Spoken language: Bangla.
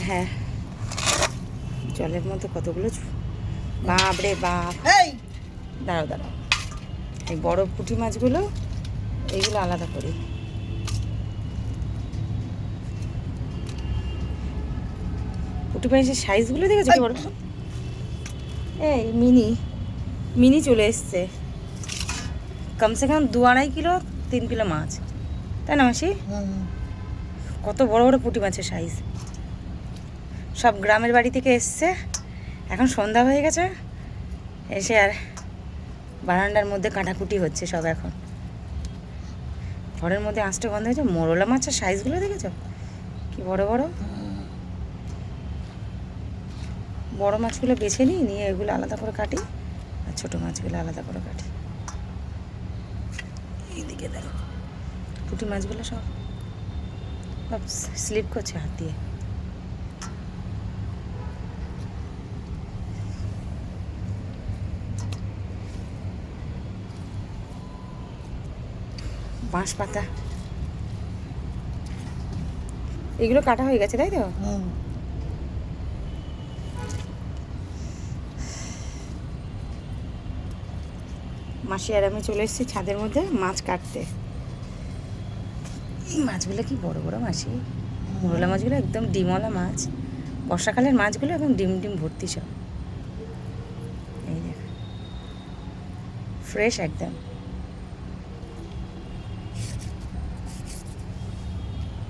হ্যাঁ, জলের মধ্যে কতগুলো বাপ রে বাপ। দাঁড়াও দাঁড়াও, এই বড় পুঁটি মাছগুলো এইগুলো আলাদা করি। পুঁটি মাছের সাইজগুলো দেখেছো কি বড়? এই মিনি মিনি চলে এসছে, কমসে কম 2-2.5 কিলো 3 কিলো মাছ, তাই না মাসি? কত বড় বড় পুঁটি মাছের সাইজ। সব গ্রামের বাড়ি থেকে এসছে, এখন সন্ধ্যা হয়ে গেছে, এসে আর বারান্দার মধ্যে কাটাকুটি হচ্ছে সব। এখন ঘরের মধ্যে আঁচটা গন্ধ হয়েছে। মোরলা মাছের সাইজগুলো দেখেছো কি বড় বড়। বড় মাছগুলো বেছে নিই, নিয়ে এগুলো আলাদা করে কাটি, আর ছোটো মাছগুলো আলাদা করে কাটি। এইদিকে দেখো পুঁটি মাছগুলো সব সব স্লিপ করছে হাত দিয়ে। বাঁশ পাতা এগুলো কাটা হয়ে গেছে, তাই তো? মাসি আর আমি চলে এসেছি ছাদের মধ্যে মাছ কাটতে। এই মাছগুলো কি বড় বড় মাসি, মোরলা মাছগুলো একদম ডিমওয়ালা মাছ। বর্ষাকালের মাছগুলো একদম ডিম ডিম ভর্তি সব। এই দেখ, ফ্রেশ একদম।